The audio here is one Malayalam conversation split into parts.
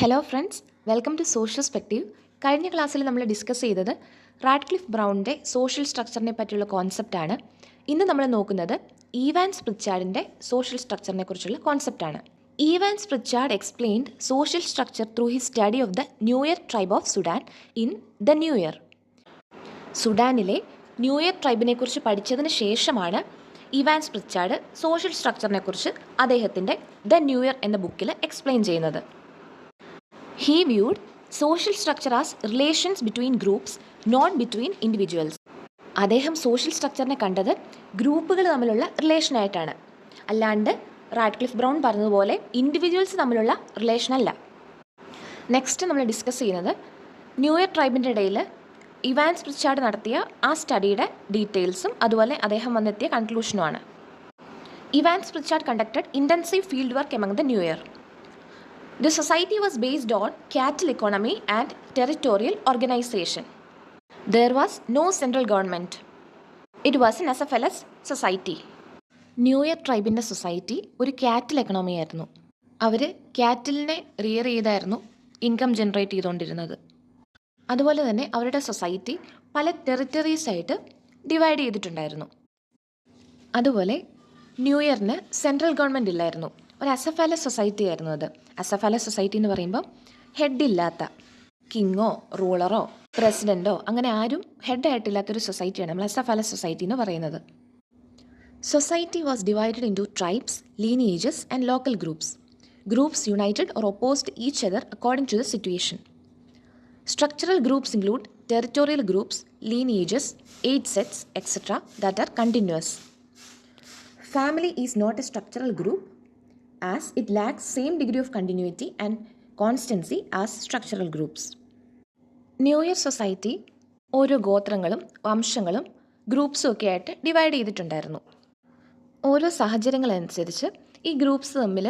Hello friends, welcome to social perspective. കഴിഞ്ഞ ക്ലാസ്സിൽ നമ്മൾ ഡിസ്കസ് ചെയ്തത് റാഡ്ക്ലിഫ് ബ്രൗണിൻ്റെ സോഷ്യൽ സ്ട്രക്ചറിനെ പറ്റിയുള്ള കോൺസെപ്റ്റാണ്. ഇന്ന് നമ്മൾ നോക്കുന്നത് ഈവാൻസ് പ്രിച്ചാർഡിൻ്റെ സോഷ്യൽ സ്ട്രക്ചറിനെ കുറിച്ചുള്ള കോൺസെപ്റ്റാണ്. Evans Pritchard explained social structure through his study of the Nuer tribe of Sudan in the Nuer. സുഡാനിലെ ന്യൂയർ ട്രൈബിനെ കുറിച്ച് പഠിച്ചതിന് ശേഷമാണ് ഈവാൻസ് പ്രിച്ചാർഡ് സോഷ്യൽ സ്ട്രക്ചറിനെ കുറിച്ച് അദ്ദേഹത്തിൻ്റെ ദ ന്യൂയർ എന്ന ബുക്കിൽ എക്സ്പ്ലെയിൻ ചെയ്യുന്നത്. He viewed social structure as relations between groups, not between individuals. അദ്ദേഹം സോഷ്യൽ സ്ട്രക്ചറിനെ കണ്ടത് ഗ്രൂപ്പുകൾ തമ്മിലുള്ള റിലേഷനായിട്ടാണ്, അല്ലാണ്ട് റാഡ്ക്ലിഫ് ബ്രൗൺ പറഞ്ഞതുപോലെ ഇൻഡിവിജ്വൽസ് തമ്മിലുള്ള റിലേഷനല്ല. നെക്സ്റ്റ് നമ്മൾ ഡിസ്കസ് ചെയ്യുന്നത് ന്യൂയർ ട്രൈബിൻ്റെ ഇടയിൽ ഇവാൻസ് പ്രിച്ചാർഡ് നടത്തിയ ആ സ്റ്റഡിയുടെ ഡീറ്റെയിൽസും അതുപോലെ അദ്ദേഹം വന്നെത്തിയ കൺക്ലൂഷനുമാണ്. Evans Pritchard conducted intensive field work among the Nuer. The society was based on cattle economy and territorial organization. There was no central government. It was an SFLS society. Nuer ട്രൈബിൻ്റെ സൊസൈറ്റി ഒരു കാറ്റിൽ എക്കണോമി ആയിരുന്നു. അവർ കാറ്റിലിനെ റിയർ ചെയ്തായിരുന്നു ഇൻകം ജനറേറ്റ് ചെയ്തുകൊണ്ടിരുന്നത്. അതുപോലെ തന്നെ അവരുടെ സൊസൈറ്റി പല ടെറിറ്ററീസായിട്ട് ഡിവൈഡ് ചെയ്തിട്ടുണ്ടായിരുന്നു. അതുപോലെ ന്യൂയറിന് സെൻട്രൽ ഗവൺമെൻറ് ഇല്ലായിരുന്നു. ഒരു അസഫാലസ് സൊസൈറ്റി ആയിരുന്നു അത്. അസഫാലസ് സൊസൈറ്റി എന്ന് പറയുമ്പോൾ ഹെഡില്ലാത്ത, കിങ്ങോ റൂളറോ പ്രസിഡൻറ്റോ അങ്ങനെ ആരും ഹെഡായിട്ടില്ലാത്തൊരു സൊസൈറ്റിയാണ് നമ്മൾ അസഫാലസ് സൊസൈറ്റി എന്ന് പറയുന്നത്. Society was divided into tribes, lineages and local groups. Groups united or opposed each other according to the situation. Structural groups include territorial groups, lineages, age sets, etc. that are continuous. Family is not a structural group as it lacks same degree of continuity and constancy as structural groups. New Year society ഓരോ ഗോത്രങ്ങളും വംശങ്ങളും ഗ്രൂപ്പ്സും ഒക്കെ ആയിട്ട് ഡിവൈഡ് ചെയ്തിട്ടുണ്ടായിരുന്നു. ഓരോ സാഹചര്യങ്ങളനുസരിച്ച് ഈ ഗ്രൂപ്പ്സ് തമ്മിൽ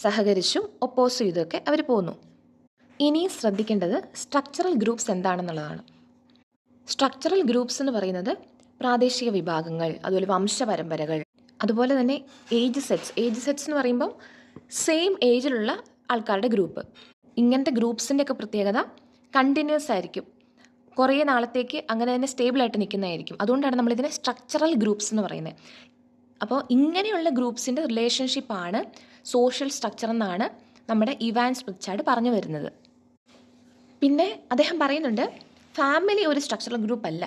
സഹകരിച്ചും ഒപ്പോസ് ചെയ്തൊക്കെ അവർ പോന്നു. ഇനി ശ്രദ്ധിക്കേണ്ടത് സ്ട്രക്ചറൽ ഗ്രൂപ്പ്സ് എന്താണെന്നുള്ളതാണ്. സ്ട്രക്ചറൽ ഗ്രൂപ്പ്സ് എന്ന് പറയുന്നത് പ്രാദേശിക വിഭാഗങ്ങൾ, അതുപോലെ വംശപരമ്പരകൾ, അതുപോലെ തന്നെ ഏജ് സെറ്റ്സ് എന്ന് പറയുമ്പോൾ സെയിം ഏജിലുള്ള ആൾക്കാരുടെ ഗ്രൂപ്പ്. ഇങ്ങനത്തെ ഗ്രൂപ്പ്സിൻ്റെ ഒക്കെ പ്രത്യേകത കണ്ടിന്യൂസ് ആയിരിക്കും, കുറേ നാളത്തേക്ക് അങ്ങനെ തന്നെ സ്റ്റേബിളായിട്ട് നിൽക്കുന്നതായിരിക്കും. അതുകൊണ്ടാണ് നമ്മളിതിനെ സ്ട്രക്ചറൽ ഗ്രൂപ്പ്സ് എന്ന് പറയുന്നത്. അപ്പോൾ ഇങ്ങനെയുള്ള ഗ്രൂപ്പ്സിൻ്റെ റിലേഷൻഷിപ്പാണ് സോഷ്യൽ സ്ട്രക്ചർ എന്നാണ് നമ്മുടെ ഇവാൻസ് പ്രിച്ചാർഡ് പറഞ്ഞു വരുന്നത്. പിന്നെ അദ്ദേഹം പറയുന്നുണ്ട് ഫാമിലി ഒരു സ്ട്രക്ചറൽ ഗ്രൂപ്പ് അല്ല.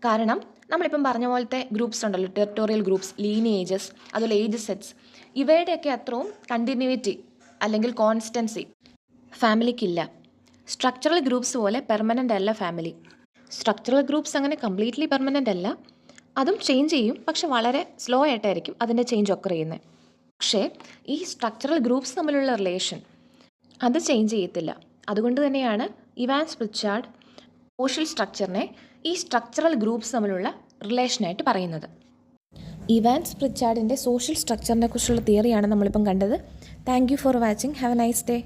കാരണം നമ്മളിപ്പം പറഞ്ഞ പോലത്തെ ഗ്രൂപ്പ്സ് ഉണ്ടല്ലോ, ടെറിട്ടോറിയൽ ഗ്രൂപ്പ്സ്, ലീനിയേജസ്, അതുപോലെ ഏജ് സെറ്റ്സ്, ഇവയുടെയൊക്കെ അത്രയും കണ്ടിന്യൂറ്റി അല്ലെങ്കിൽ കോൺസ്റ്റൻസി ഫാമിലിക്കില്ല. സ്ട്രക്ചറൽ ഗ്രൂപ്പ്സ് പോലെ പെർമനൻ്റ് അല്ല ഫാമിലി. സ്ട്രക്ചറൽ ഗ്രൂപ്പ്സ് അങ്ങനെ കംപ്ലീറ്റ്ലി പെർമനൻ്റ് അല്ല, അതും ചേഞ്ച് ചെയ്യും, പക്ഷെ വളരെ സ്ലോ ആയിട്ടായിരിക്കും അതിൻ്റെ ചേഞ്ച് ഒക്കെ ചെയ്യുന്നത്. പക്ഷേ ഈ സ്ട്രക്ചറൽ ഗ്രൂപ്പ്സ് തമ്മിലുള്ള റിലേഷൻ അത് ചേഞ്ച് ചെയ്യത്തില്ല. അതുകൊണ്ട് തന്നെയാണ് ഇവാൻസ് പ്രിച്ചാർഡ് സോഷ്യൽ സ്ട്രക്ചറിനെ ഈ സ്ട്രക്ചറൽ ഗ്രൂപ്പ്സ് തമ്മിലുള്ള റിലേഷനായിട്ട് പറയുന്നത്. ഇവാൻസ് പ്രിച്ചാർഡിൻ്റെ സോഷ്യൽ സ്ട്രക്ചറിനെ കുറിച്ചുള്ള തിയറിയാണ് നമ്മളിപ്പം കണ്ടത്. Thank you for watching. Have A nice day.